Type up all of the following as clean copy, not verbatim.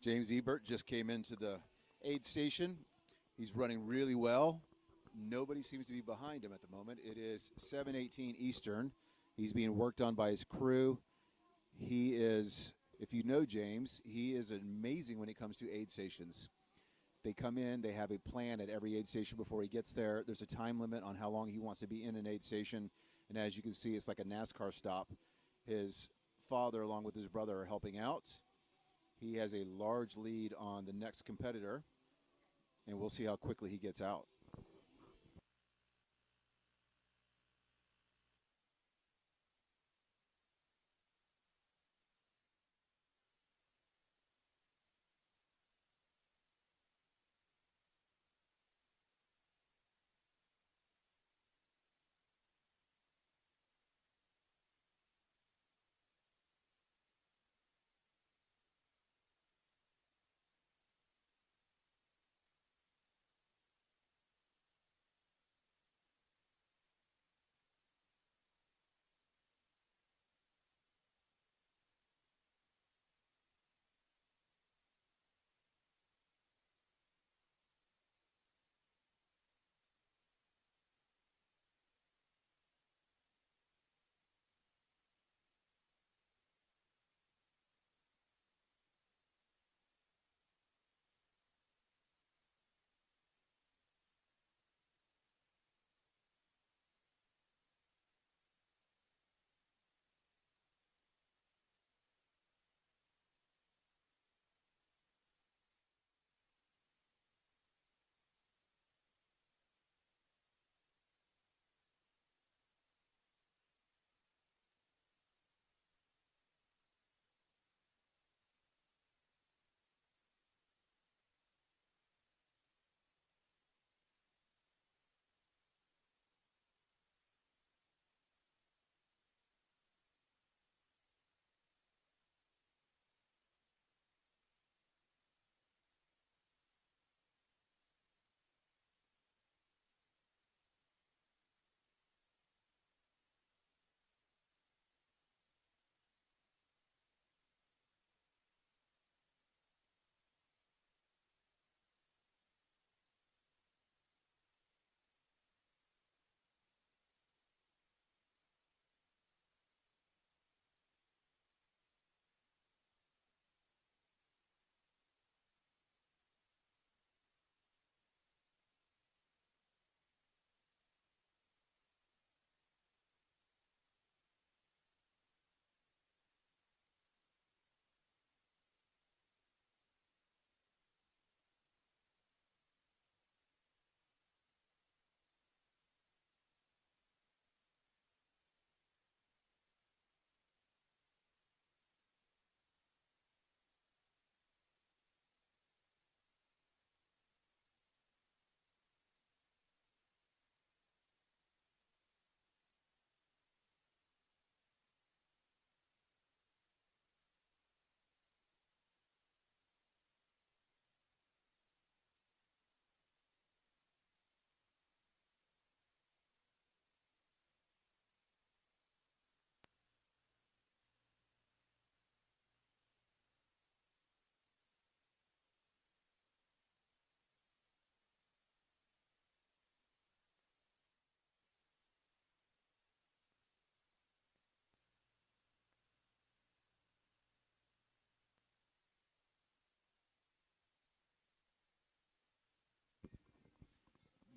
James Ebert just came into the aid station. He's running really well. Nobody seems to be behind him at the moment. It is 7:18 Eastern. He's being worked on by his crew. He is, if you know James, he is amazing when it comes to aid stations. They come in, they have a plan at every aid station before he gets there. There's a time limit on how long he wants to be in an aid station. And as you can see, it's like a NASCAR stop. His father, along with his brother, are helping out. He has a large lead on the next competitor, and we'll see how quickly he gets out.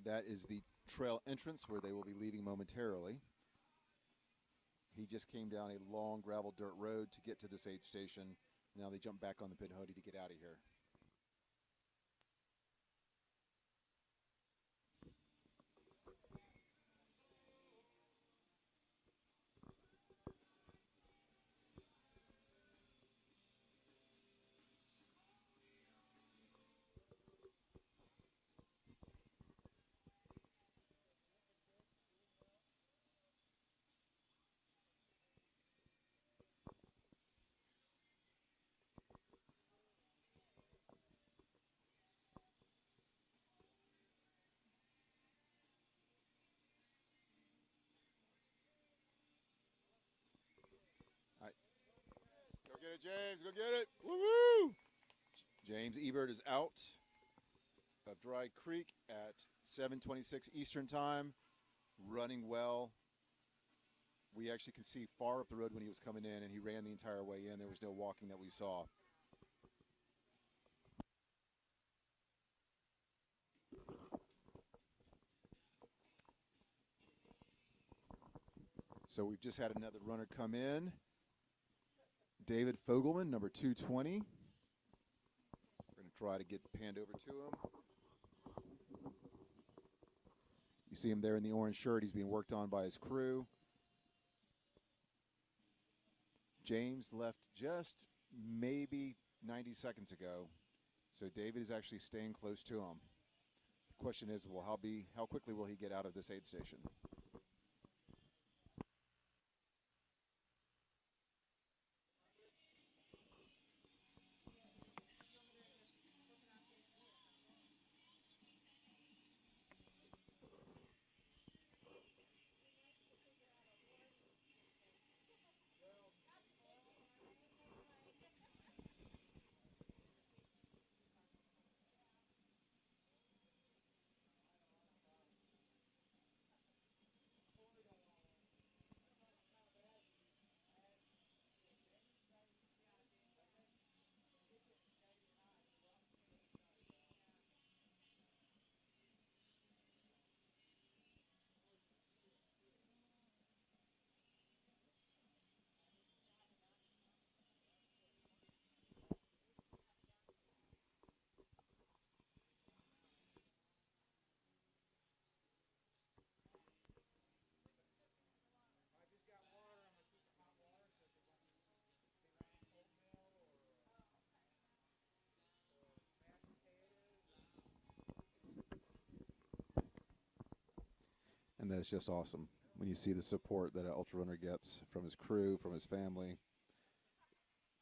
That is the trail entrance where they will be leaving momentarily. He just came down a long gravel dirt road to get to this aid station. Now they jump back on the pit hoodie to get out of here. All right, go get it, James. Go get it. Woo woo! James Ebert is out of Dry Creek at 7:26 Eastern Time, running well. We actually could see far up the road when he was coming in, and he ran the entire way in. There was no walking that we saw. So we've just had another runner come in. David Fogelman, number 220. We're going to try to get panned over to him. You see him there in the orange shirt. He's being worked on by his crew. James left just maybe 90 seconds ago. So David is actually staying close to him. The question is, how quickly will he get out of this aid station? And that's just awesome when you see the support that an ultra runner gets from his crew, from his family.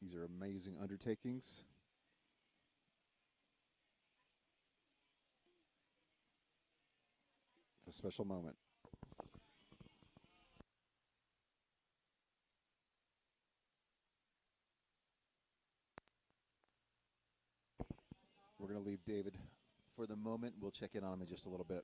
These are amazing undertakings. It's a special moment. We're going to leave David for the moment. We'll check in on him in just a little bit.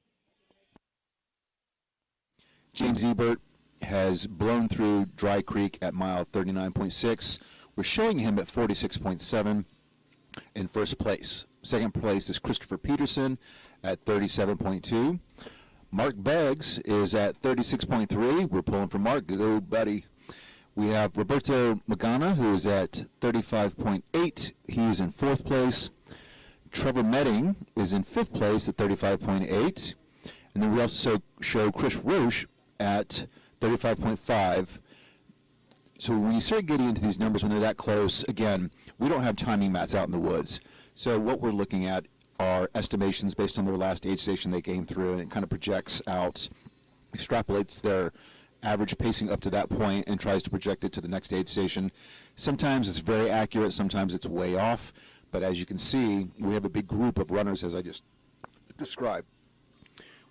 James Ebert has blown through Dry Creek at mile 39.6. We're showing him at 46.7 in first place. Second place is Christopher Peterson at 37.2. Mark Beggs is at 36.3. We're pulling for Mark. Go, buddy. We have Roberto Magana, who is at 35.8. He is in fourth place. Trevor Medding is in fifth place at 35.8. And then we also show Chris Roche at 35.5. So when you start getting into these numbers when they're that close, again, we don't have timing mats out in the woods. So what we're looking at are estimations based on their last aid station they came through, and it kind of projects out, extrapolates their average pacing up to that point and tries to project it to the next aid station. Sometimes it's very accurate, sometimes it's way off, but as you can see, we have a big group of runners as I just described.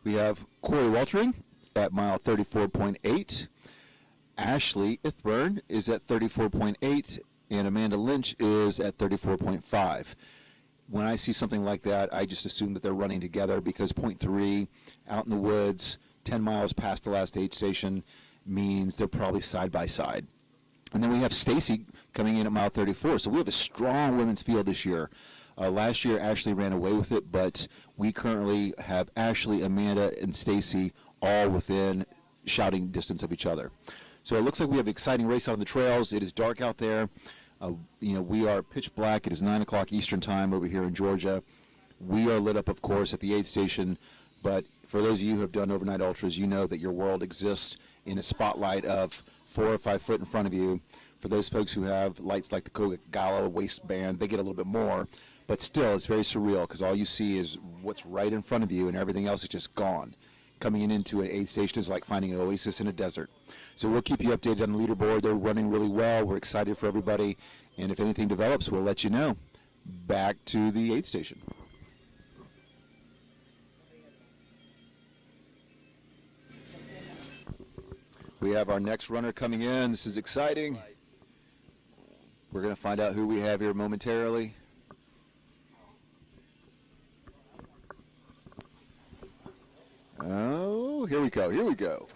We have Corey Waltering at mile 34.8. Ashley Ithburn is at 34.8, and Amanda Lynch is at 34.5. When I see something like that, I just assume that they're running together because 0.3 out in the woods, 10 miles past the last aid station, means they're probably side by side. And then we have Stacy coming in at mile 34. So we have a strong women's field this year. Last year, Ashley ran away with it, but we currently have Ashley, Amanda, and Stacy all within shouting distance of each other. So it looks like we have an exciting race out on the trails. It is dark out there. We are pitch black. It is 9 o'clock Eastern time over here in Georgia. We are lit up, of course, at the aid station, but for those of you who have done overnight ultras, you know that your world exists in a spotlight of 4 or 5 foot in front of you. For those folks who have lights like the Kogala waistband, they get a little bit more, but still it's very surreal because all you see is what's right in front of you and everything else is just gone. Coming into an aid station is like finding an oasis in a desert. So we'll keep you updated on the leaderboard. They're running really well. We're excited for everybody. And if anything develops, we'll let you know. Back to the aid station. We have our next runner coming in. This is exciting. We're going to find out who we have here momentarily. Oh, here we go. Here we go.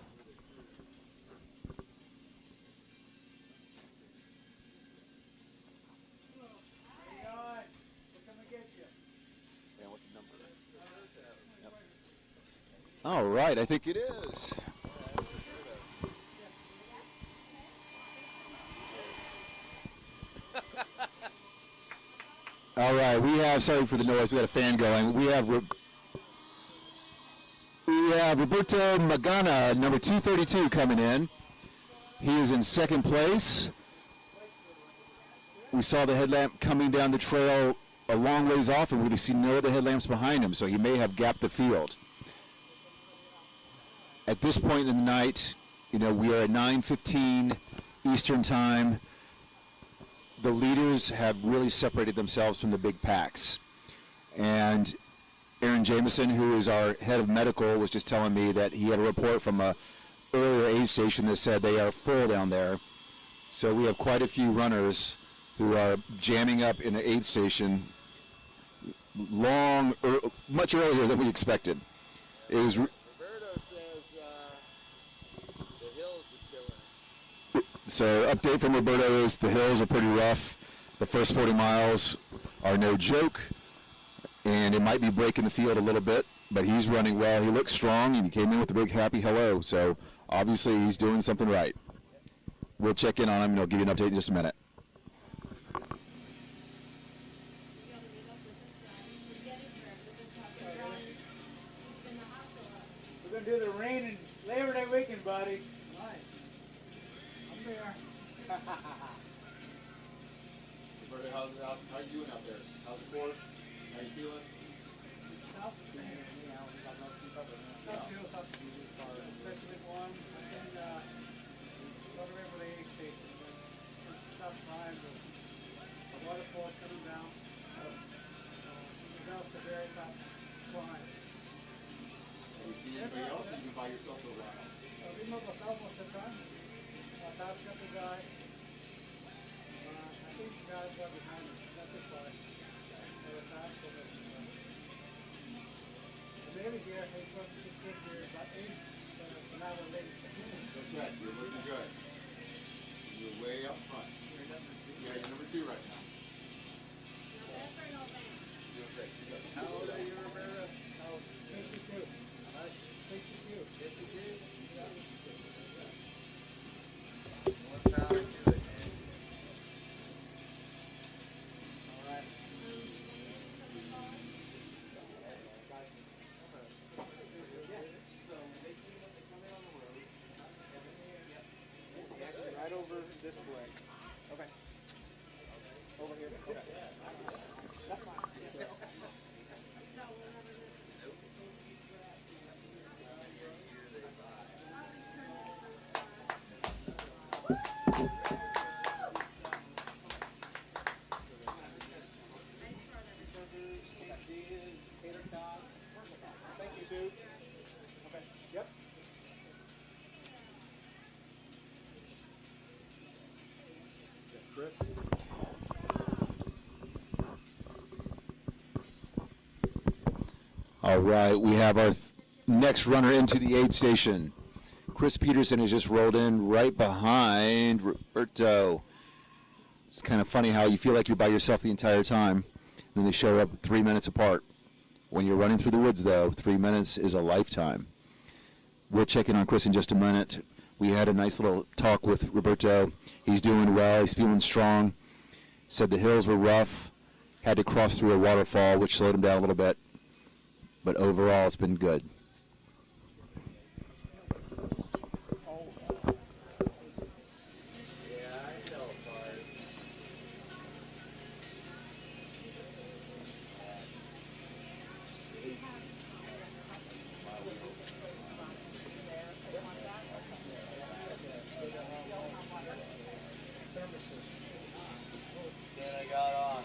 All right, I think it is. All right, we have, sorry for the noise, we had a fan going. We have Roberto Magana, number 232, coming in. He is in second place. We saw the headlamp coming down the trail a long ways off, and we see no other headlamps behind him, so he may have gapped the field. At this point in the night, we are at 9:15 Eastern Time. The leaders have really separated themselves from the big packs. And Aaron Jameson, who is our head of medical, was just telling me that he had a report from a earlier aid station that said they are full down there. So we have quite a few runners who are jamming up in an aid station much earlier than we expected. It was. Roberto says the hills are killing it. So update from Roberto is the hills are pretty rough. The first 40 miles are no joke, and it might be breaking the field a little bit, but he's running well. He looks strong, and he came in with a big happy hello, so obviously he's doing something right. We'll check in on him, and I'll give you an update in just a minute. We're going to do the rain and Labor Day weekend, buddy. Nice. I'm there. Roberto, how are you doing out there? How's the course? How you feeling? It's tough. Tough to do this part. Especially one. And then going around with the aid station. It's tough time. The waterfall's coming down. The belts are very fast climb. Have you seen anybody else, or you can by yourself for a while? Vimos pasado most of the time. Past couple guys. I think guys are behind us. Not too far. They were fast, but the lady here has got to the kid here about 8. An hour late. Okay, you're looking good. You're way up front. Yeah, you're number 2 right now. You're doing great. You're good. How old are you, Roberta? 52. 52. 52? More power to it, man. All right. Actually, right over this way. Okay. Over here. Okay. That's fine. Tater tots. Thank you, Sue. Okay. Yep. Chris? All right, we have our next runner into the aid station. Chris Peterson has just rolled in right behind Roberto. It's kind of funny how you feel like you're by yourself the entire time, and then they show up 3 minutes apart. When you're running through the woods, though, 3 minutes is a lifetime. We'll check in on Chris in just a minute. We had a nice little talk with Roberto. He's doing well. He's feeling strong. Said the hills were rough. Had to cross through a waterfall, which slowed him down a little bit. But overall, it's been good. Yeah, I fell apart. Then I got on.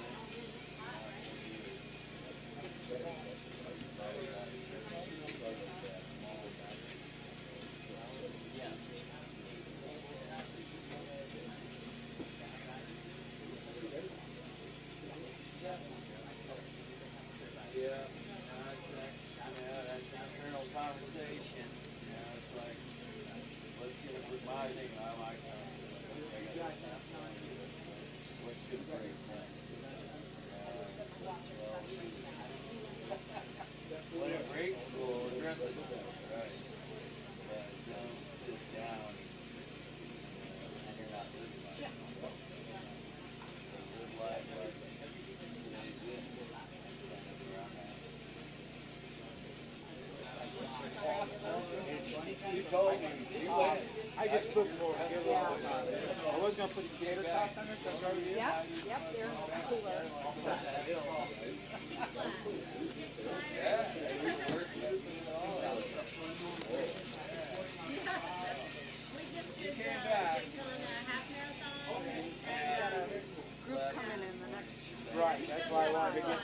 told me. You went. I just put more. I was gonna put the gator tops on it. That's already in. Yep, they're cooler. You came back. Group coming in the next. Right, that's why I wanted to get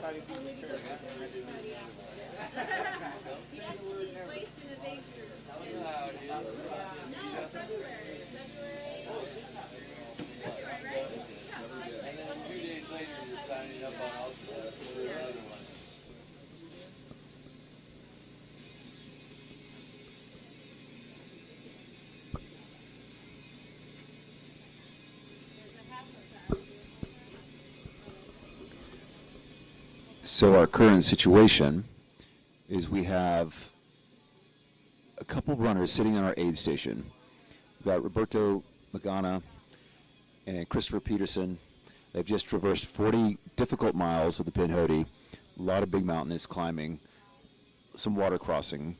try to be prepared. He actually placed in his age group. You know how it is. No, February. And then 2 days later, you're signing up on Ultra for another one. So our current situation is we have a couple runners sitting on our aid station. We've got Roberto Magana and Christopher Peterson. They've just traversed 40 difficult miles of the Pinhoti, a lot of big mountainous climbing, some water crossing,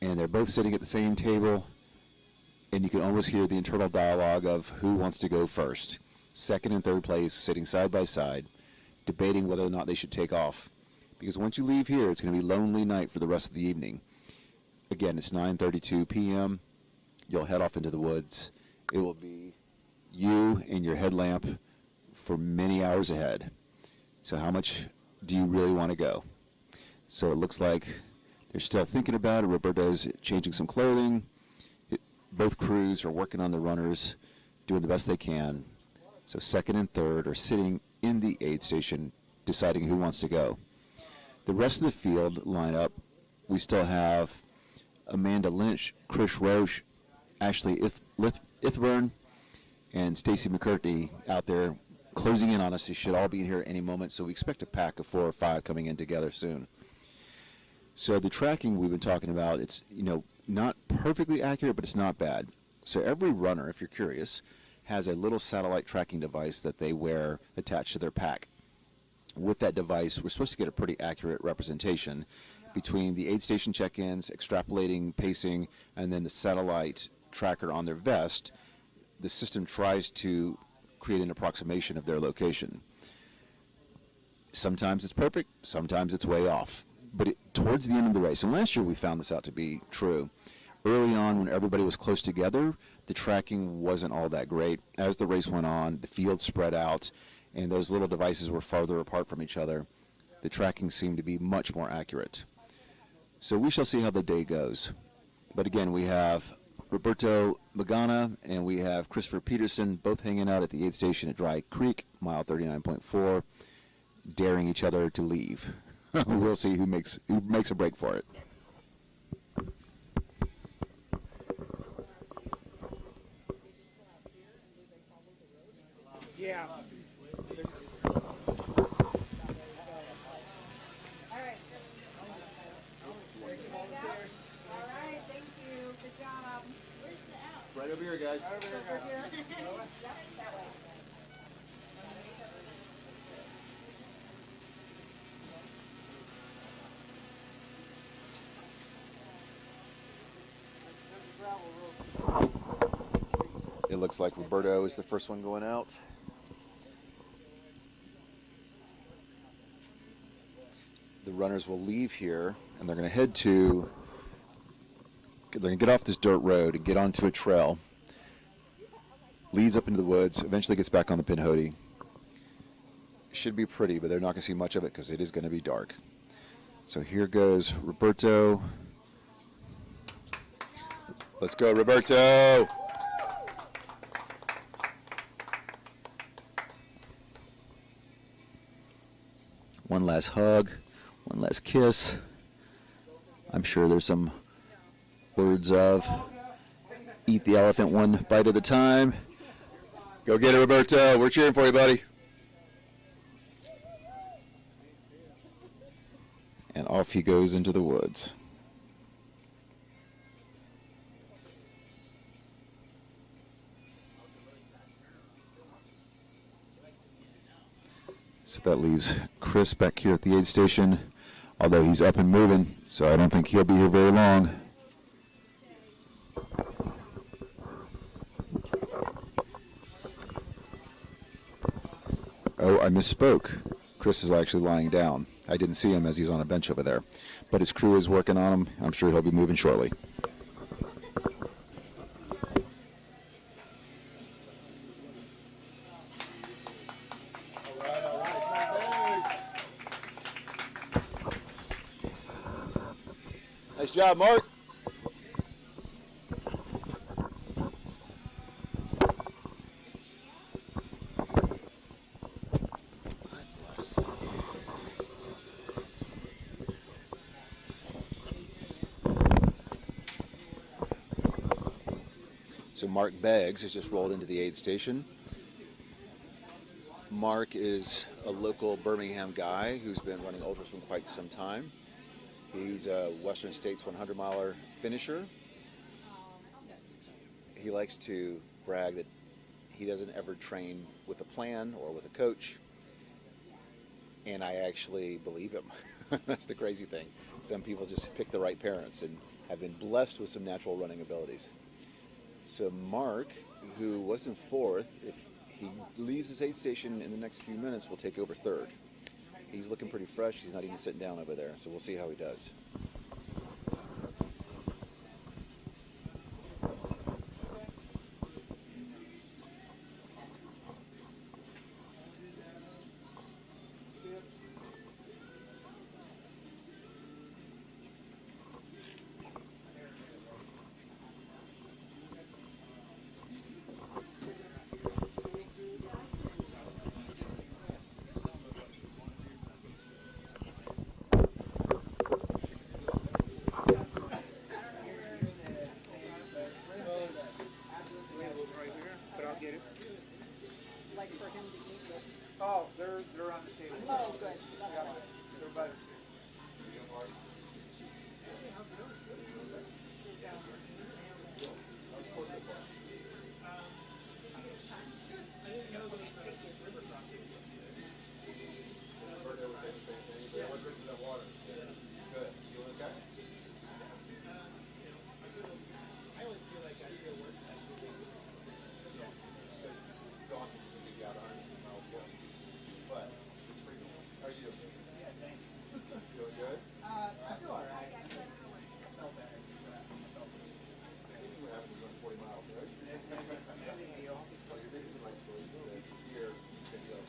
and they're both sitting at the same table, and you can almost hear the internal dialogue of who wants to go first. Second and third place, sitting side by side, debating whether or not they should take off. Because once you leave here, it's going to be lonely night for the rest of the evening. Again, it's 9:32 p.m. You'll head off into the woods. It will be you and your headlamp for many hours ahead. So how much do you really want to go? So it looks like they're still thinking about it. Roberto's changing some clothing. Both crews are working on the runners, doing the best they can. So second and third are sitting in the aid station deciding who wants to go. The rest of the field lineup, we still have Amanda Lynch, Chris Roche, Ashley Ithburn, and Stacy McCurdy out there closing in on us. They should all be in here at any moment, so we expect a pack of 4 or 5 coming in together soon. So the tracking we've been talking about, it's not perfectly accurate, but it's not bad. So every runner, if you're curious, has a little satellite tracking device that they wear attached to their pack. With that device, we're supposed to get a pretty accurate representation between the aid station check-ins, extrapolating pacing, and then the satellite tracker on their vest. The system tries to create an approximation of their location. Sometimes it's perfect, sometimes it's way off. But towards the end of the race, and last year we found this out to be true, early on when everybody was close together, the tracking wasn't all that great. As the race went on, the field spread out, and those little devices were farther apart from each other. The tracking seemed to be much more accurate. So we shall see how the day goes. But again, we have Roberto Magana and we have Christopher Peterson both hanging out at the aid station at Dry Creek, mile 39.4, daring each other to leave. We'll see who makes a break for it. Yeah. Alright, thank you. Good job. Right over here, guys. It looks like Roberto is the first one going out. The runners will leave here and they're going to head to, they're going to get off this dirt road and get onto a trail. Leads up into the woods, eventually gets back on the Pinhoti. Should be pretty, but they're not going to see much of it because it is going to be dark. So here goes Roberto. Let's go, Roberto! One last hug, one last kiss. I'm sure there's some words of eat the elephant one bite at a time. Go get it, Roberto. We're cheering for you, buddy. And off he goes into the woods. So that leaves Chris back here at the aid station, although he's up and moving, so I don't think he'll be here very long. I misspoke. Chris is actually lying down. I didn't see him as he's on a bench over there. But his crew is working on him. I'm sure he'll be moving shortly. All right, Nice job, Mark. So Mark Beggs has just rolled into the aid station. Mark is a local Birmingham guy who's been running ultras for quite some time. He's a Western States 100-miler finisher. He likes to brag that he doesn't ever train with a plan or with a coach, and I actually believe him. That's the crazy thing. Some people just pick the right parents and have been blessed with some natural running abilities. So Mark, who was in fourth, if he leaves his aid station in the next few minutes, will take over third. He's looking pretty fresh. He's not even sitting down over there, so we'll see how he does. Like for him to eat with. Oh, they're on the table. Oh, good. Yeah, they're by the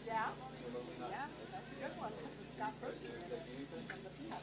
Yeah. Yeah, that's a good one. It's got protein in it from the peanut.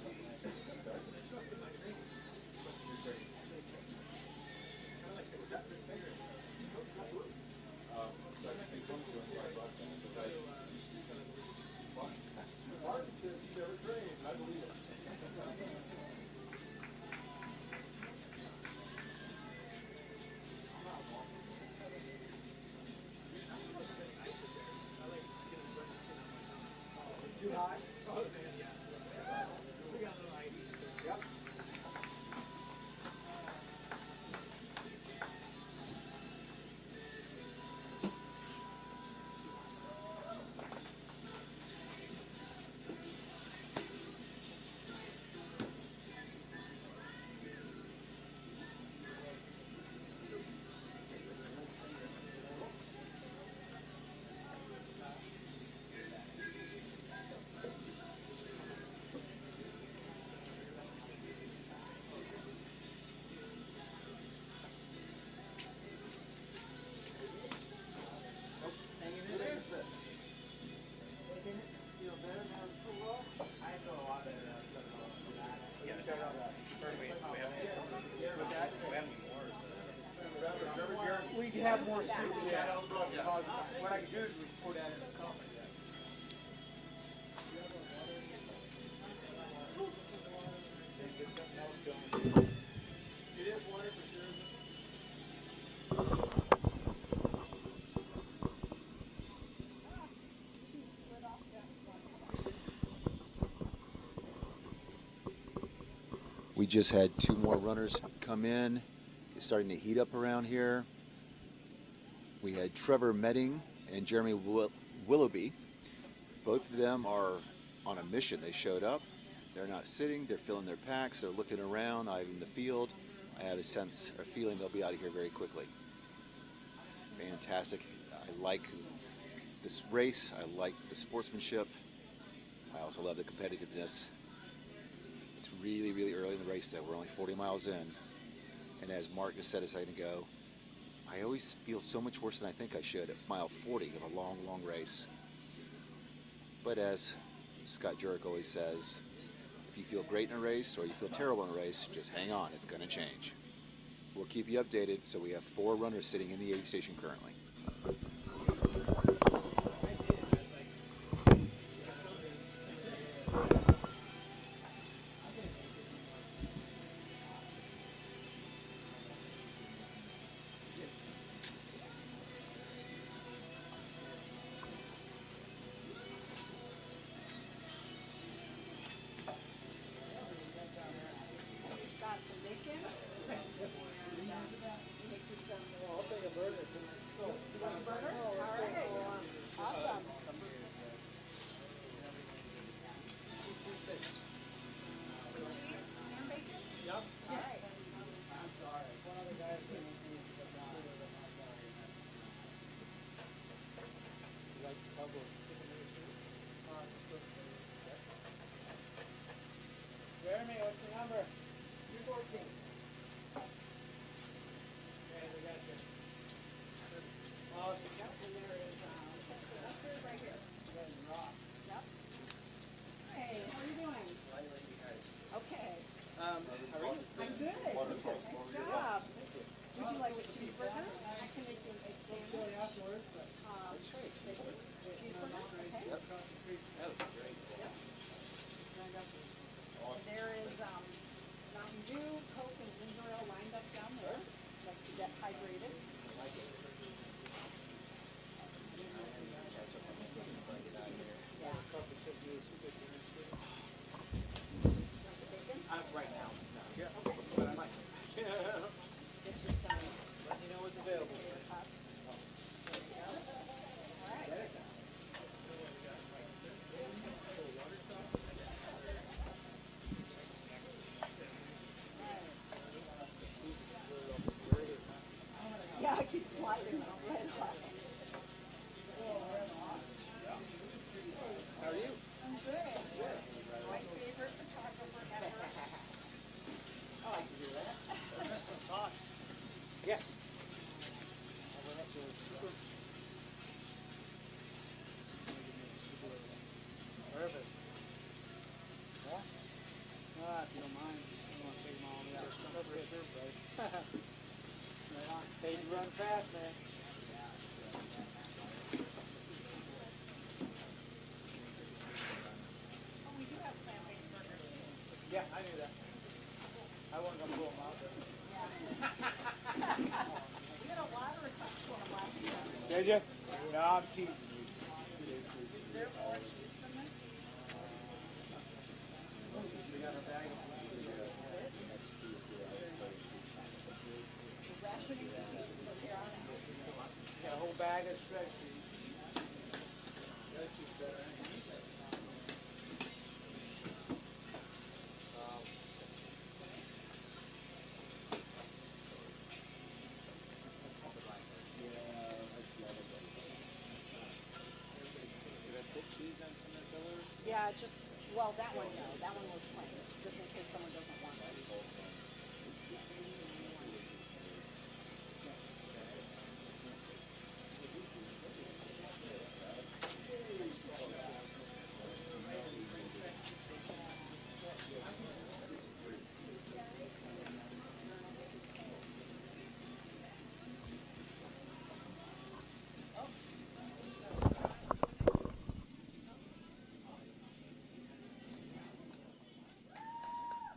We can have more soup. Yeah. What I can do is we pour that in the cup. We just had two more runners come in. It's starting to heat up around here. We had Trevor Medding and Jeremy Willoughby. Both of them are on a mission. They showed up. They're not sitting. They're filling their packs. They're looking around, eyeing the field. I have a sense or feeling they'll be out of here very quickly. Fantastic. I like this race. I like the sportsmanship. I also love the competitiveness. It's really, really early in the race, though. We're only 40 miles in. And as Mark just said a second ago, I always feel so much worse than I think I should at mile 40 of a long, long race. But as Scott Jurek always says, if you feel great in a race or you feel terrible in a race, just hang on. It's going to change. We'll keep you updated. So we have 4 runners sitting in the aid station currently. Got some bacon. Make you some more. I'll take a burger. You want a burger? All right. Awesome. Cheese and bacon? Yep. All right. I'm sorry. One other guy came in and said, you like the cover of chicken and cheese? Jeremy, what's your number? 214. Okay, we got you. Awesome. Yep, and there is, mustard right here. Good rock. Yep. Hey, how are you doing? Okay. How are you? I'm good. Nice job. Would you like a cheeseburger? I can make you a big Chili sandwich. afterwards, but Cheeseburger, okay? across the street. That was great. Yep. And there is, Mountain Dew, Coke, and ginger ale lined up down there, like to get hydrated. Yeah. Bacon? Right now, no. Yeah. Okay. But I might. Get you some Let me know what's available. cups. There you go. All right. Yeah, I keep sliding on red hot. How are you? I'm good. My favorite photographer ever. I like to do that. I missed some talks. Yes. I went up to super. Perfect. Yeah? If you don't mind, I don't want to take them all. Yeah, cover it. Right on. Paid to run fast, man. Oh, we do have plant-based burgers too. Yeah, I knew that. I wasn't gonna pull them out there. We had a lot of requests for them last year. Did you? No, I'm teasing you. Is there more cheese than this? We got our bag of We're rationing the cheese from here on out. got a whole bag of stretch cheese. Stretch cheese better than you. Did I put cheese on some of this other? Yeah, just, well, that one, no, that one was plain, just in case someone doesn't want cheese.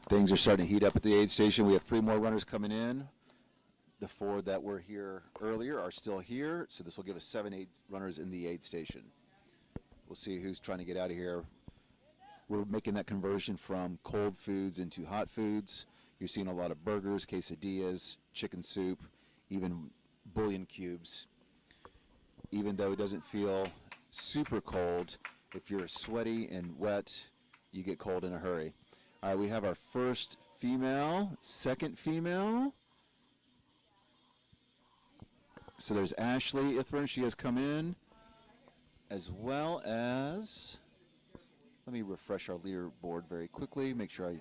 Things are starting to heat up at the aid station. We have 3 more runners coming in. The 4 that were here earlier are still here, so this will give us 7 aid runners in the aid station. We'll see who's trying to get out of here. We're making that conversion from cold foods into hot foods. You're seeing a lot of burgers, quesadillas, chicken soup, even bouillon cubes. Even though it doesn't feel super cold, if you're sweaty and wet, you get cold in a hurry. All right, we have our first female, second female. So there's Ashley Ithran. She has come in. as well as, let me refresh our leaderboard very quickly, make sure I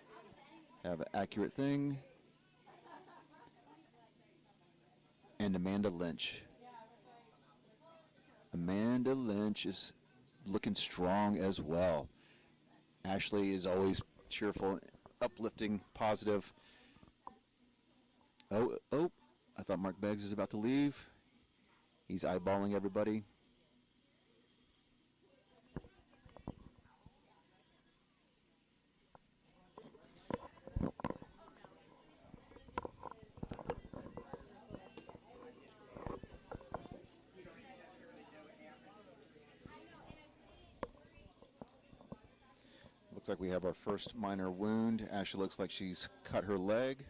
have an accurate thing. And Amanda Lynch. Amanda Lynch is looking strong as well. Ashley is always cheerful, uplifting, positive. Oh, I thought Mark Beggs is about to leave. He's eyeballing everybody. Looks like we have our first minor wound. Ashley looks like she's cut her leg.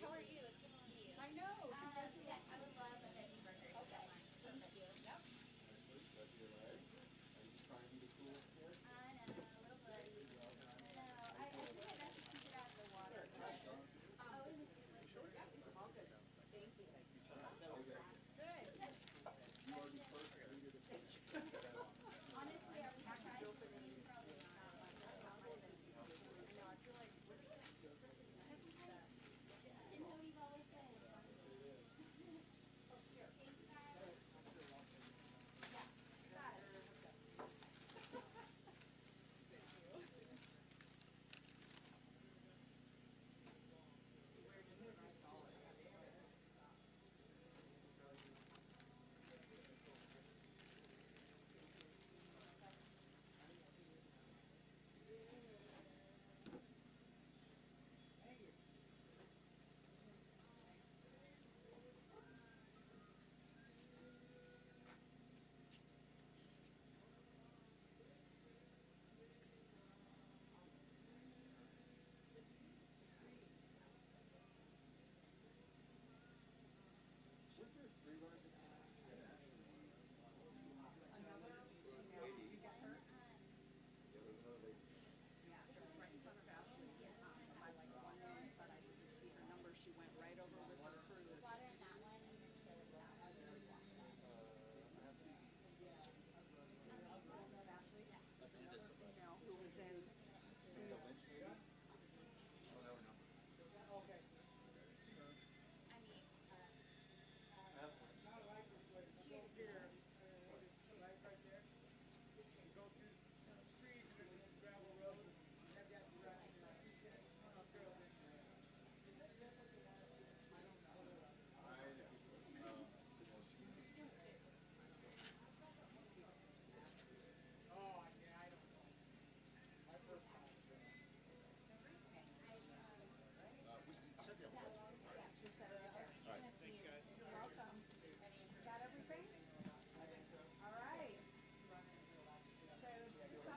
How are you? It's good to see you. I know. Yes, I would love a veggie burger. Okay. Thank you. Yep. I know, a little bloody. No, I think I got to keep it out of the water. Oh, is it good? Yeah, it's all good. Thank you. Good. Honestly, I was surprised. Probably not. I know, I feel like isn't what we've always said. Thanks, guys. Yeah, got it.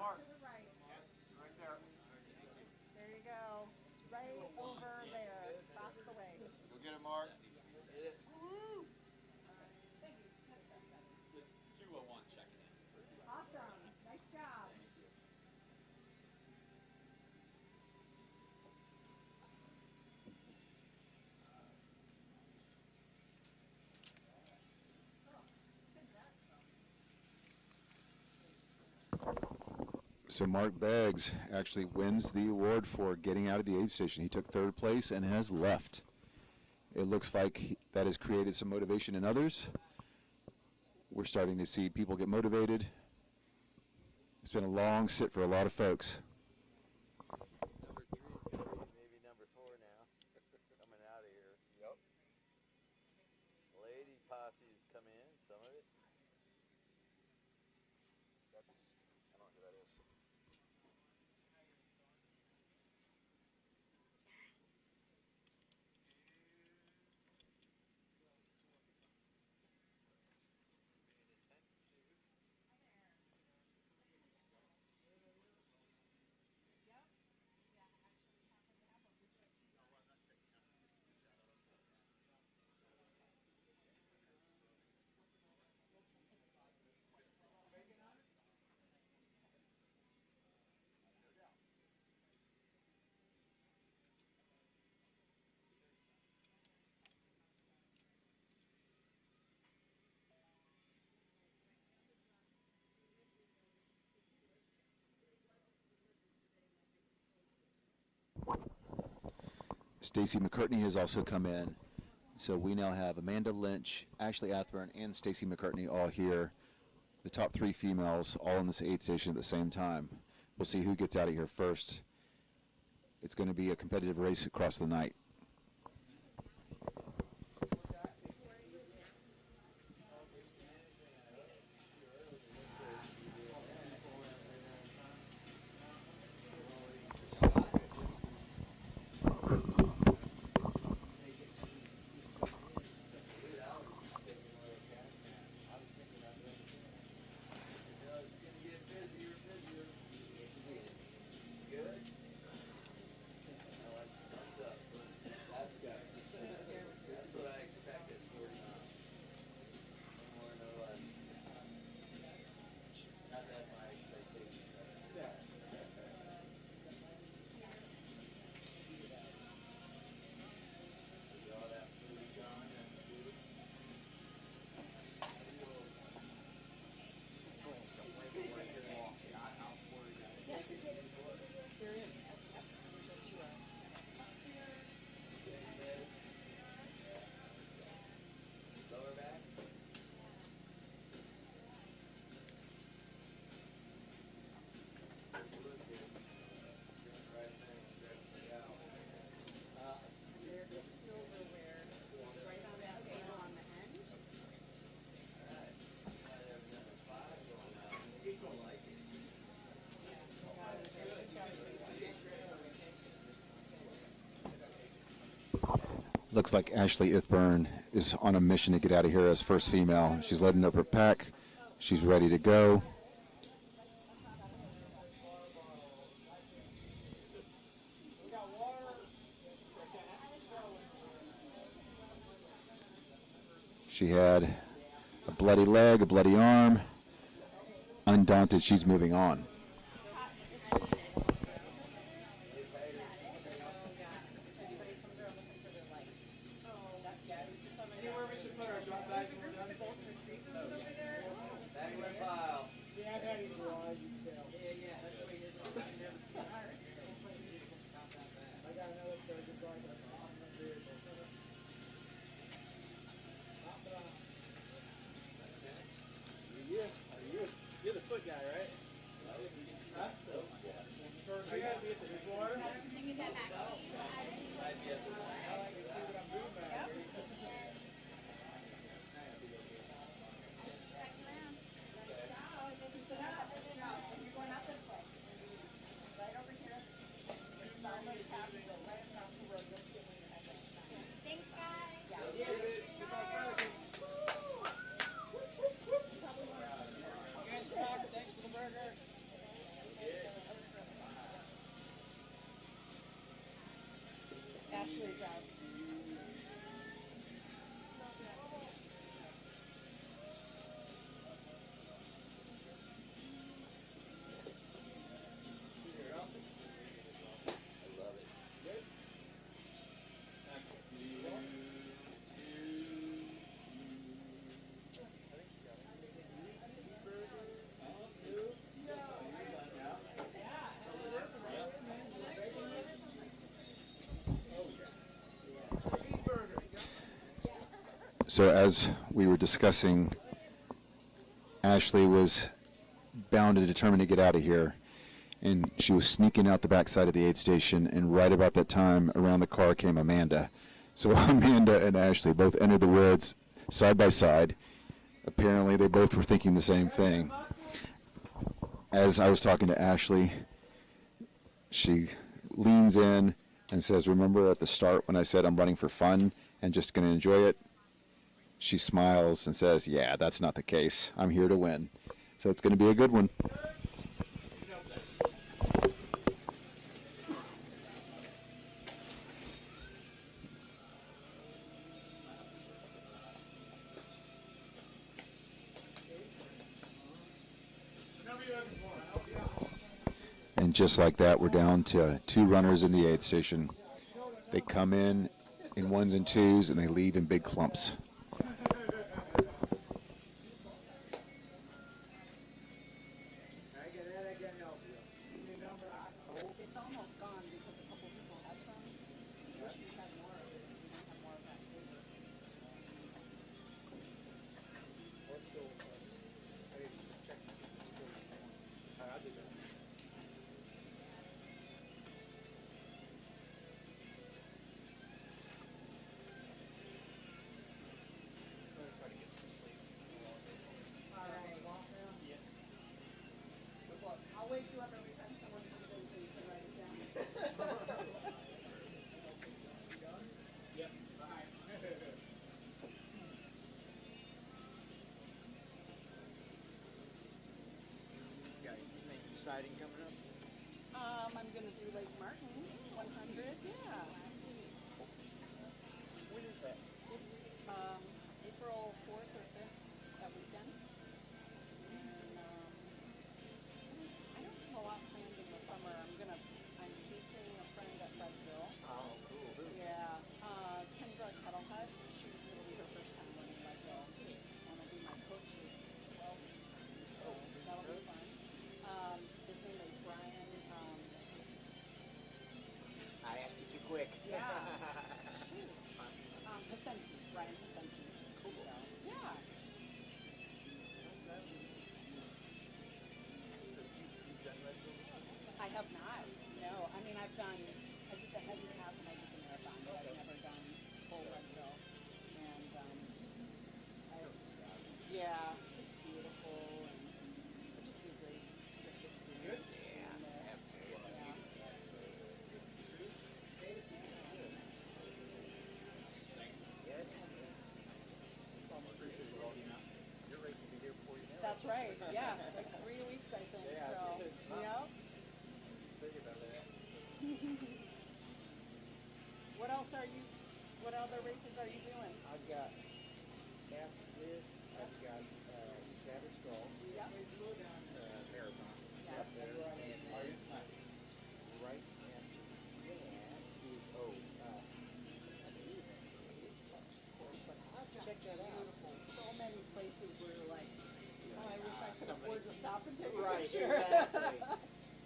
Mark, To the right. right there. There you go. It's right over there, across the way. Go get it, Mark. Woo! With 201 checking in. Awesome. Nice job. So Mark Beggs actually wins the award for getting out of the aid station. He took third place and has left. It looks like that has created some motivation in others. We're starting to see people get motivated. It's been a long sit for a lot of folks. Number 3 is going to be maybe number 4 now. Coming out of here. Yep. Lady posse's come in, some of it. I don't know who that is. Stacy McCartney has also come in. So we now have Amanda Lynch, Ashley Athburn, and Stacy McCartney all here. The top 3 females all in this aid station at the same time. We'll see who gets out of here first. It's going to be a competitive race across the night. That's what I expected. No more, no less. Not that my expectations are. With all that food gone and food. Lower back. Look here. Right thing, stretch it out. There's a silverware right on that table on the end. Alright. Might have another 5 going out. People like it. Looks like Ashley Ithburn is on a mission to get out of here as first female. She's loading up her pack. She's ready to go. She had a bloody leg, a bloody arm. Undaunted, she's moving on. Anywhere we should put our drop bags when we're done? Back in the pile. Yeah, I've had it for a while, you can tell. I got another pair of good bags. You're the foot guy, right? Huh? I gotta be at the big water. Can you get back? Might be at the You're going out this way. Right over here. Thanks, guys. Thanks for the burger. Ashley's out. I love it. So as we were discussing, Ashley was bound and determined to get out of here. And she was sneaking out the backside of the aid station, and right about that time, around the car came Amanda. So Amanda and Ashley both entered the woods side by side. Apparently, they both were thinking the same thing. As I was talking to Ashley, she leans in and says, "Remember at the start when I said I'm running for fun and just going to enjoy it?" She smiles and says, "Yeah, that's not the case. I'm here to win." So it's going to be a good one. And just like that, we're down to 2 runners in the aid station. They come in ones and twos, and they leave in big clumps. It's almost gone because a couple people had some. wish we had more of it. We don't have more of that flavor. Let's go. I didn't check. I did that. All right. Yeah. Well, I'll wake you up every time someone comes in so you can write it down. Yep. Got anything exciting coming up? I'm gonna do Lake Martin 100. Yeah. When is that? It's April 4th or 5th, that weekend. And I don't have a lot planned in the summer. I'm pacing a friend at Leadville. Oh, cool. Yeah. Kendra Kettlehead, it'll be her first time running Leadville. And it'll be my coach's 12th. So that'll be fun. His name is Brian. I asked you too quick. Yeah. Vicente, Brian Vicente. Cool. So, yeah. I have not. No. I mean, I did the heavy half and I did the marathon, but I've never done full Leadville. And, yeah, it's beautiful and it's just a great experience. Yeah. That's right. Yeah, like 3 weeks I think. Yeah, So, yeah. yep. Think about that. What other races are you doing? I've got half this. I've got Savage Golf. Yep. Marathon. Yeah. Up there. And right and is check that out. So many places where you're like, oh, I wish I could afford to stop and take a Right, picture. exactly.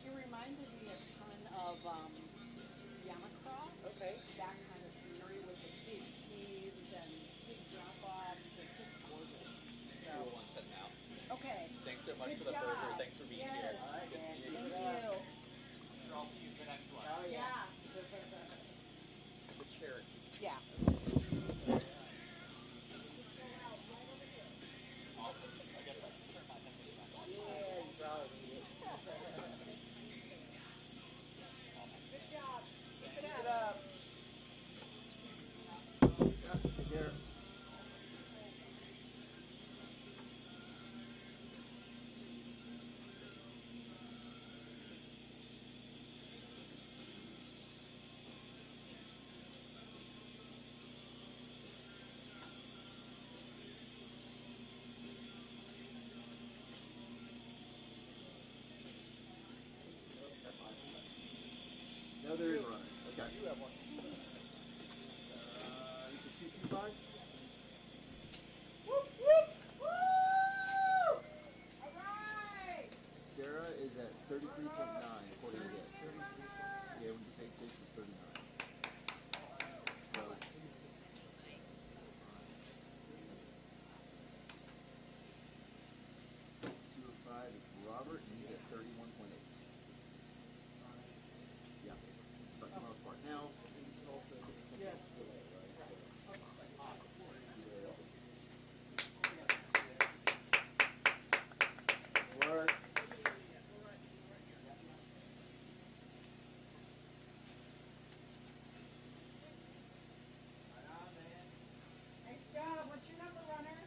You reminded me a ton of Yamacraw. Okay. That kind of scenery with the big caves and big drop-offs. It's just gorgeous. So, 201 set now. okay. Thanks so much Good for the job. burger. Thanks for being Yes. here. All right, Good to see you. Thank you. I'll see you in the next one. Oh yeah. Yeah. The Cherokee. Yeah. Awesome. I guess I can turn my attention to that. Yeah, you probably need it. Good job. Keep it Get up. up. Take care. No, there is a runner. Okay. You have one. Is it 225? Whoop, whoop, woo! All right. Sarah is at 33.9 according to this. Yeah, when this 8 station was 39. So, 205 is Robert, and he's at 31.8. Yeah, it's about 2 miles apart. Now, it's also Yes. delay, right? So, Work. Nice job. What's your number, runner?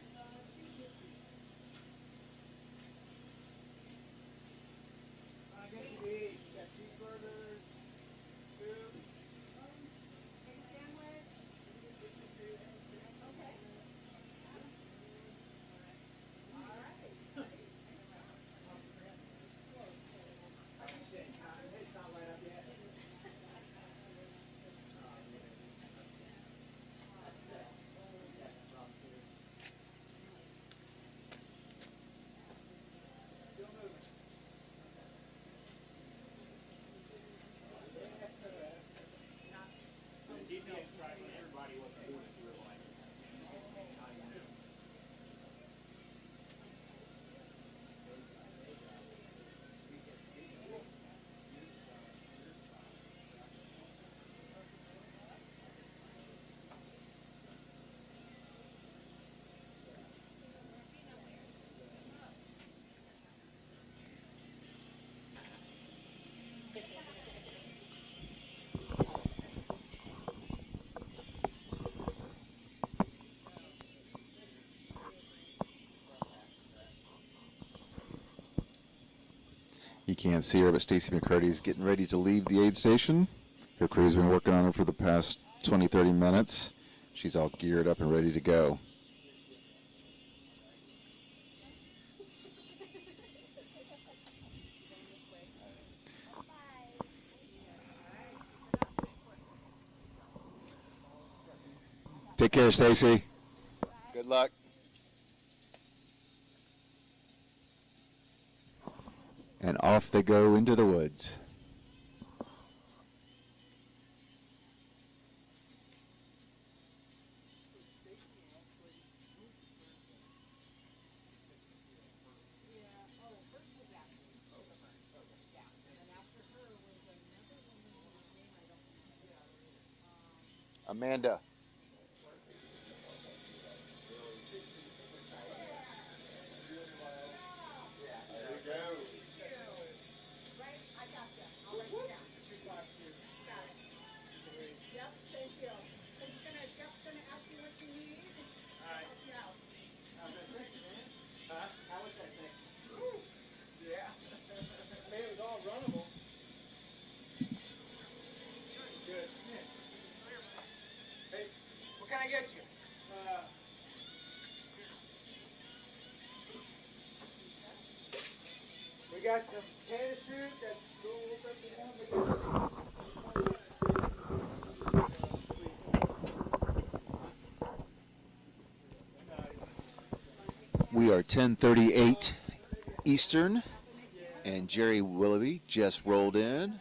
You can't see her, but Stacy McCurdy is getting ready to leave the aid station. Her crew's been working on her for the past 20, 30 minutes. She's all geared up and ready to go. Take care, Stacy. Good luck. And off they go into the woods. Amanda. What can I get you? We got some potato soup that's We are 10:38 Eastern, and Jerry Willoughby just rolled in,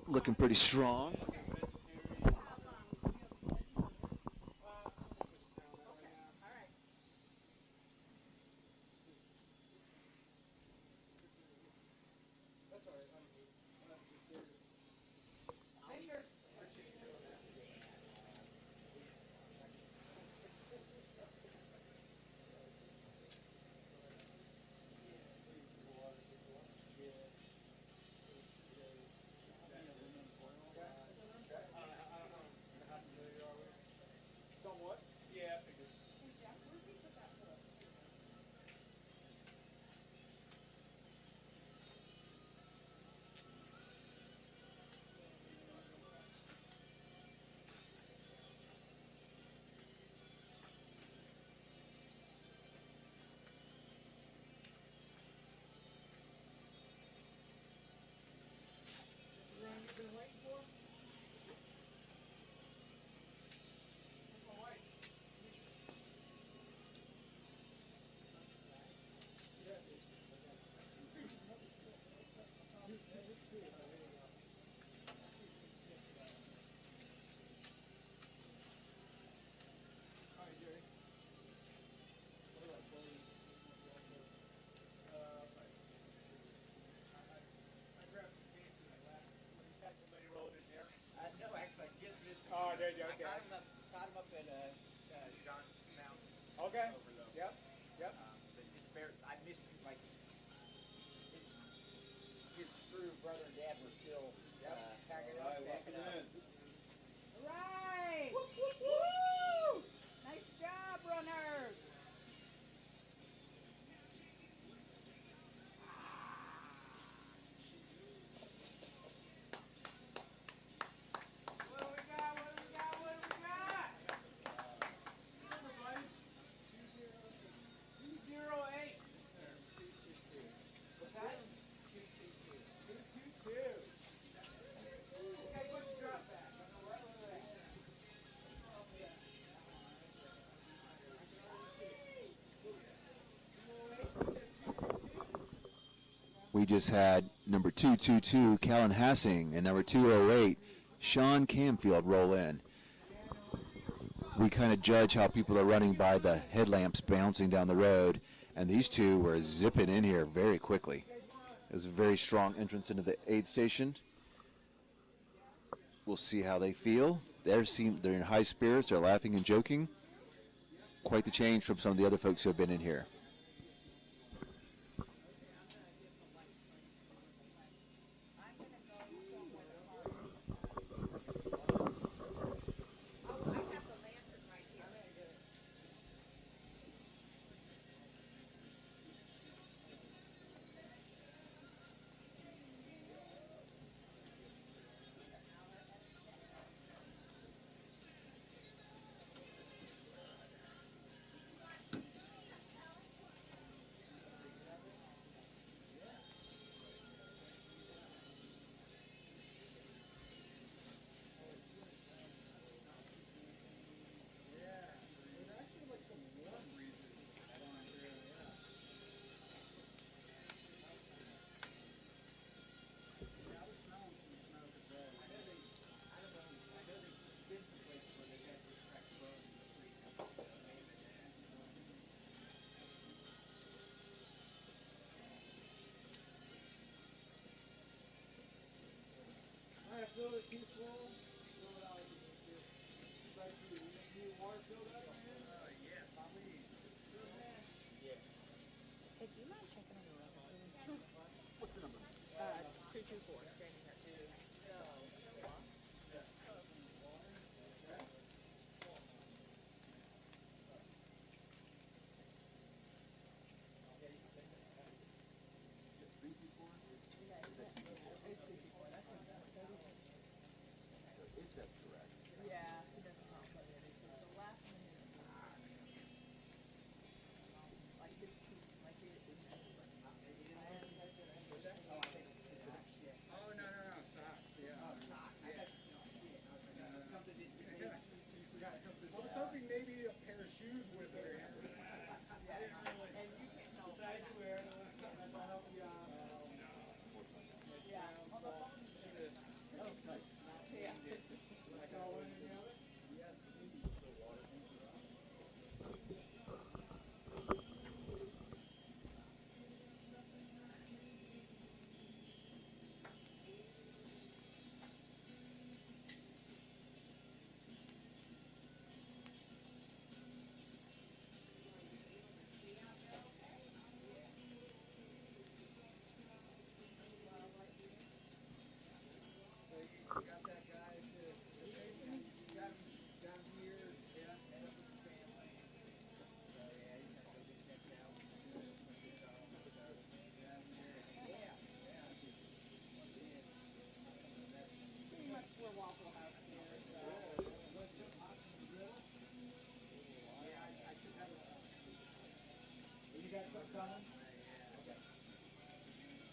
looking pretty strong. somewhat. Yeah, I figured. No, actually, I just missed him. Oh, there you go. I Okay. caught him up at John Mountain. Okay. Over though. Yep. Yep. But it's bear. I missed him. Like his crew, brother and dad were still packing up. Right. Woo! Nice job, runners. What do we got? What do we got? What do we got? Everybody. 208. What's that? 222. Okay, put the drop back. We just had number 222, Callan Hassing, and number 208, Sean Camfield, roll in. We kind of judge how people are running by the headlamps bouncing down the road, and these two were zipping in here very quickly. It was a very strong entrance into the aid station. We'll see how they feel. They're in high spirits. They're laughing and joking. Quite the change from some of the other folks who have been in here. fill it too full, fill it out again too. Like you water fill that in here? Yes, please. Hey, do you mind checking on the weather for me? Sure. What's the number? 224, Jamie had to. If that's correct. Yeah, he doesn't know what it is. The last one is like his piece, like it is. Oh, no, socks, yeah. Oh, socks. Yeah. Well, something, maybe a pair of shoes with it. I didn't really. And you can't tell. Besides you wear it, let's help you out. Yeah. Oh, nice. Yeah. Like all one or the other? Yes. So you got that guy to you got him here, yeah, and up with the family. So yeah, he's gonna go get checked out. Pretty much we're Waffle House here. You got something coming? Okay.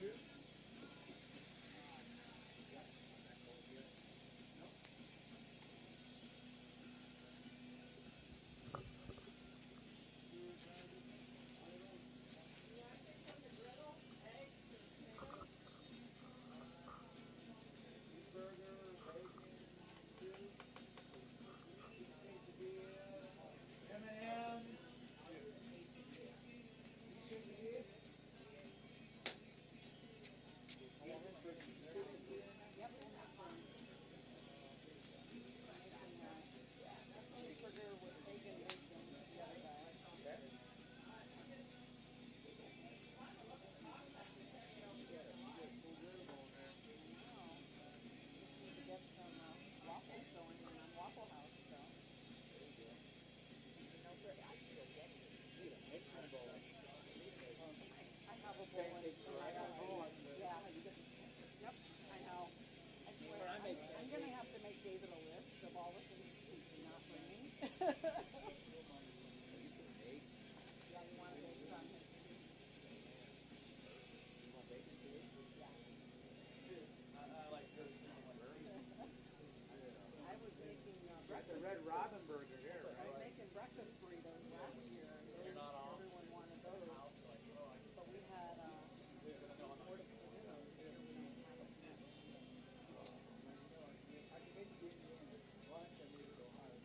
Two? M&M's. Cheeseburger with bacon, bacon, the other guy. Need to get some waffles going in on Waffle House, so. I have a bowl and I got a bowl. Yeah. Yep, I know. I swear, I'm gonna have to make David a list of all the things he's not bringing. Yeah, you want to bake on his too. I was making That's a breakfast. Red Robin burger there, I was right? making breakfast burritos last year, and everyone wanted those. But we had portable windows here. We don't have a smash. I can maybe give you lunch and maybe go higher.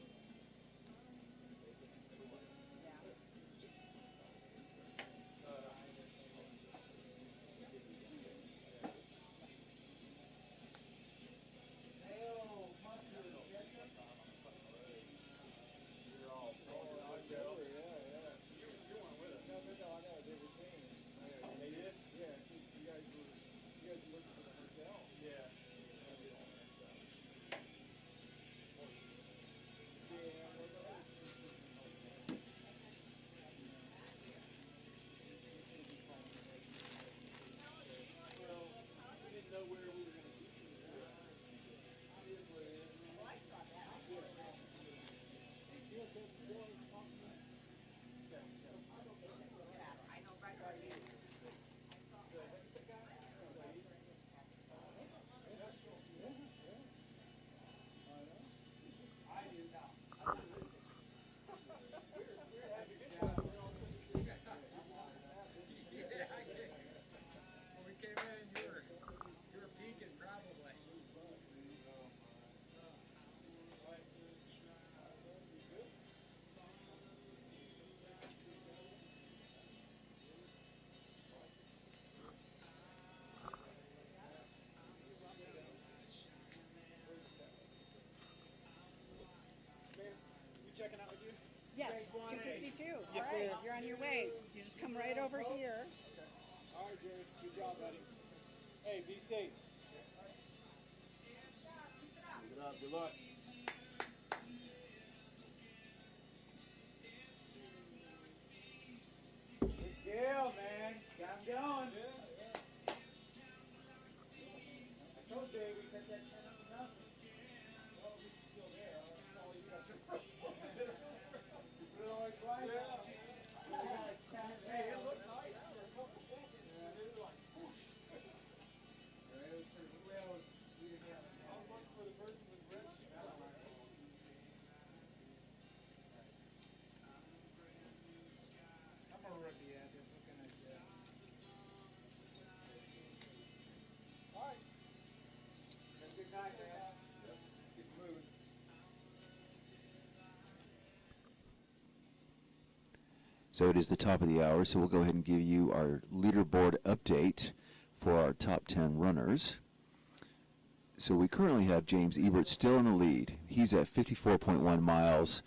Yes, 252. All right, you're on your way. You just come right over here. All right, Jerry. Good job, buddy. Hey, be safe. Good luck. Good luck. Good deal, man. Got him going. I told Dave we set that 10 up to nothing. Well, if it's still there, that's all you got to do. Put it on like right now. Hey, it looked nice for a couple seconds. Yeah. It was like, whoosh. Yeah, it was pretty well. We didn't have it. How much for the person with red sheet? I don't know. I'm gonna rip the ad. What can I say? All right. Have a good night, man. Yep. Keep moving. So it is the top of the hour, so we'll go ahead and give you our leaderboard update for our top 10 runners. So we currently have James Ebert still in the lead. He's at 54.1 miles.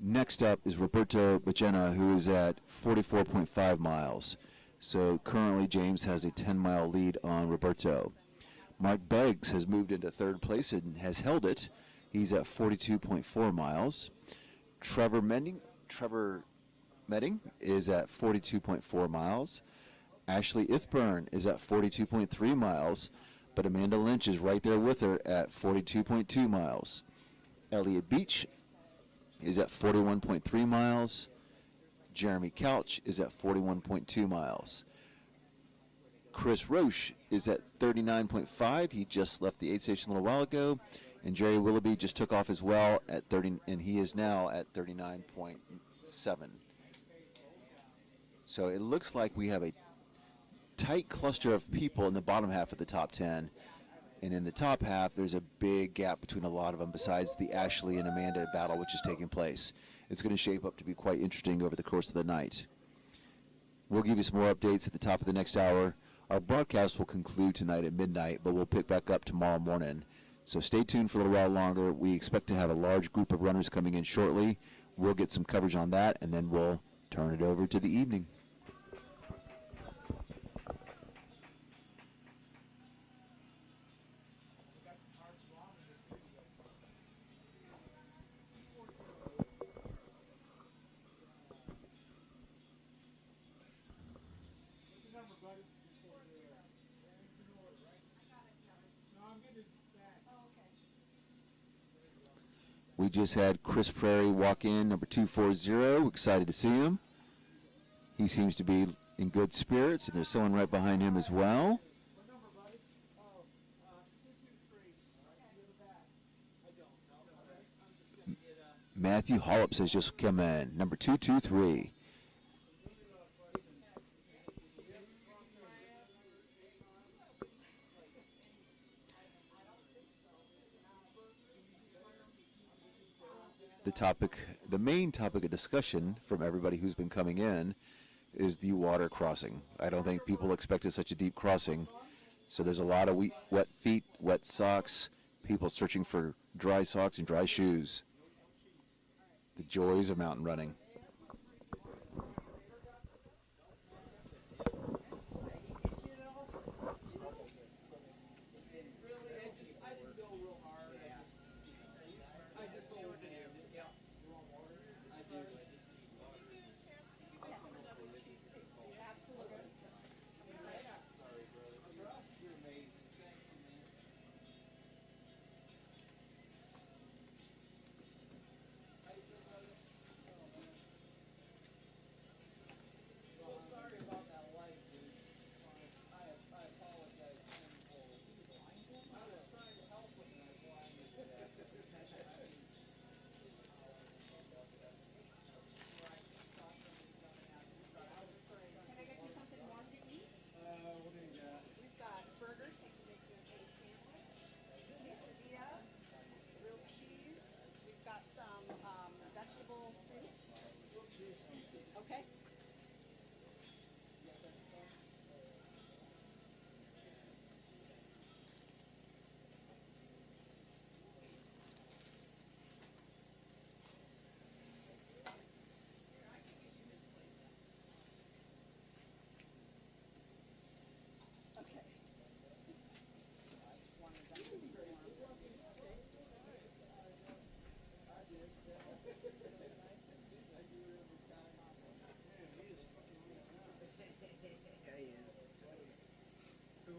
Next up is Roberto Bacena, who is at 44.5 miles. So currently James has a 10-mile lead on Roberto. Mike Beggs has moved into third place and has held it. He's at 42.4 miles. Trevor Medding is at 42.4 miles. Ashley Ithburn is at 42.3 miles, but Amanda Lynch is right there with her at 42.2 miles. Elliot Beach is at 41.3 miles. Jeremy Couch is at 41.2 miles. Chris Roche is at 39.5. He just left the aid station a little while ago. And Jerry Willoughby just took off as well at 30, and he is now at 39.7. So it looks like we have a tight cluster of people in the bottom half of the top 10. And in the top half, there's a big gap between a lot of them besides the Ashley and Amanda battle, which is taking place. It's going to shape up to be quite interesting over the course of the night. We'll give you some more updates at the top of the next hour. Our broadcast will conclude tonight at midnight, but we'll pick back up tomorrow morning. So stay tuned for a little while longer. We expect to have a large group of runners coming in shortly. We'll get some coverage on that, and then we'll turn it over to the evening. We just had Chris Prairie walk in, number 240. Excited to see him. He seems to be in good spirits, and there's someone right behind him as well. What number, buddy? Oh, 223. You're the back. I don't know. Okay. I'm just going to get Matthew Hollops has just come in, number 223. The main topic of discussion from everybody who's been coming in is the water crossing. I don't think people expected such a deep crossing. So there's a lot of wet feet, wet socks, people searching for dry socks and dry shoes. The joys of mountain running. Can I get you something warm to eat? what do you got? We've got burgers, I can make you a sandwich, quesadilla, grilled cheese. We've got some vegetable soup. Okay.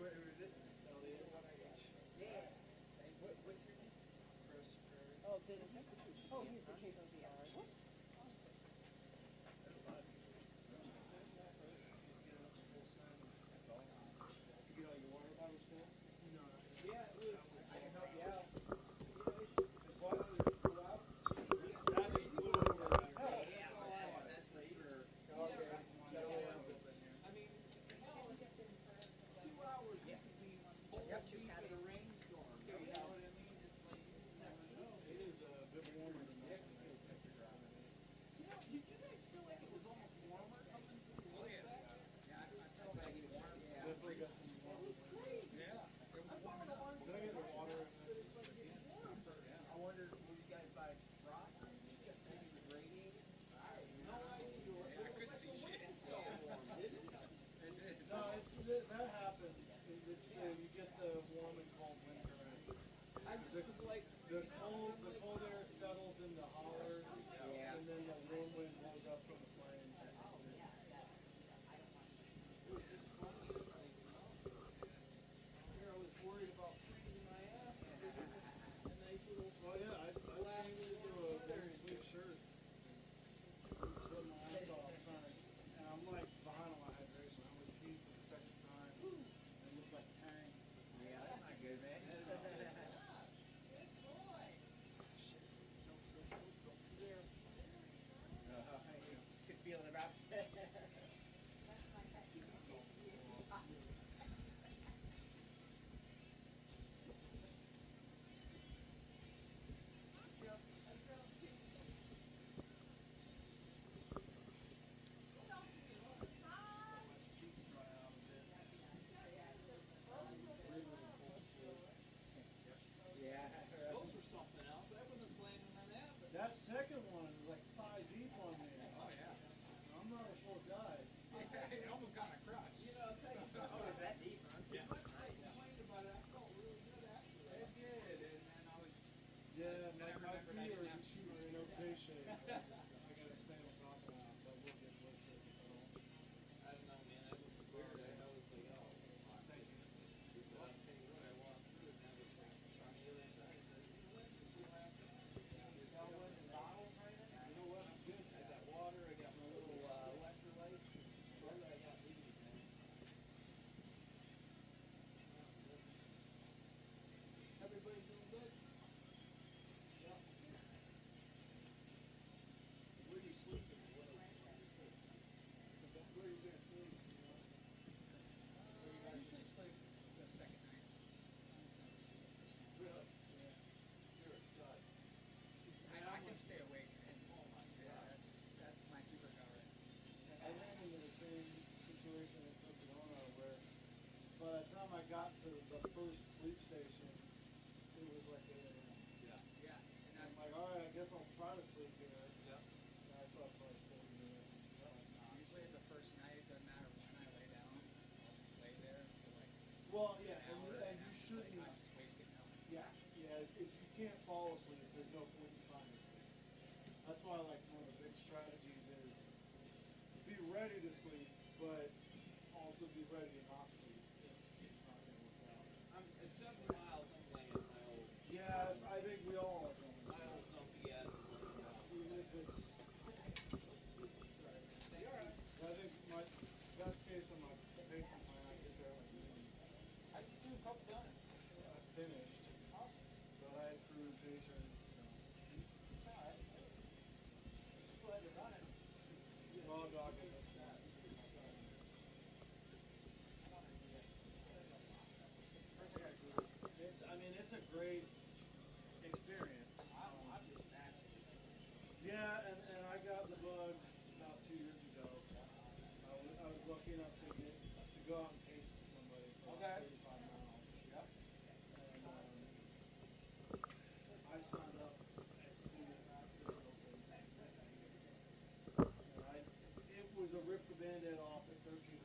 is it? Elliot. Yeah. What's your name? Chris. Oh, then he's the case. Oh, he's the case of the hour. Whoops. There's a lot of people. Just get up the full sun. That's all. You get all your water bottles full? No. Yeah, it was. I can help you out. Is water go out? That just blew over. Yeah, that's labor. Okay. I mean, hell, 2 hours you could be almost deep in a rainstorm. You know what I mean? It's like you just never know. It is a bit warmer than most of the You know, did you guys feel like it was almost warmer coming through the Oh, yeah. back? Yeah, I felt like it warm. Yeah. Definitely got some warm. Crazy. Yeah. It was warm enough. Did I get the water in this? I wondered, were you guys by rock? Maybe the radiator? No idea. Yeah, I couldn't see shit. So warm, didn't it? No, that happens. You get the warm and cold winter. I just was like, The cold air settles into hollers, Yeah. and then the warm wind blows up from the plain. it was just funny. Like, here I was worried about freezing my ass. A nice little. Well, yeah, I changed into a very sweet shirt. I'm sweating my ass off trying to, and I'm like behind on my hydration. I was peeing for the second time. And look like Tang. Yeah, that's not good, man. Good feeling about that. Yeah. Those were something else. I wasn't planning on that, but That second one was like thighs deep on me. oh yeah. I'm not a short guy. It almost got a crutch. You know, I'll tell you something. Oh, is that deep, huh? Yeah. I complained about it. I felt really good after that. It did, and then I was. Yeah, Then I my remembered I feet didn't are have to shooting do in it. okay shape. I gotta stay on top of that, so I will get blistered if I don't. I don't know, man. I was scared. I was like, oh, Thank you. but I'll tell you what, I walked through and I was like, on the other side, the wind was still happening. Y'all went in bottles right in? You know what? I'm good. I got water, I got my little electrolytes, and soda, I got these, man. Everybody doing good? Yeah. Where do you sleep? Where are you gonna sleep? I usually sleep the second night. I almost never sleep the first night. Really? You're a stud. I can stay awake. And, oh my god, that's my superpower. I ran into the same situation in Coconino where by the time I got to the first sleep station, it was like 8 a.m. Yeah. Yeah. And I'm like, all right, I guess I'll try to sleep here. Yep. And I slept for like 40 minutes. Usually the first night, it doesn't matter when I lay down, I'll just lay there for like Well, yeah, an hour, and you I'm just shouldn't. like, I'm just wasting time. Yeah, if you can't fall asleep, there's no point in trying to sleep. That's why, like, one of the big strategies is be ready to sleep, but also be ready to not sleep if it's not going to work out. I'm at 70 miles. I'm laying my old, Yeah, I think we all are going my old dumpy ass is laying down. Even if it's. You're all right. I think my best case on my basement plan, I get there like noon. I can do a couple done. I finished, but I had crew pacers. All right. Glad to run it. Raw dog in the stats. It's a great experience. I'm just nasty. Yeah, and I got the bug about 2 years ago. I was lucky enough to go out and pace for somebody for Okay. 35 miles. Yep. And I signed up as soon as it opened. And it was a rip the band-aid off at 1,300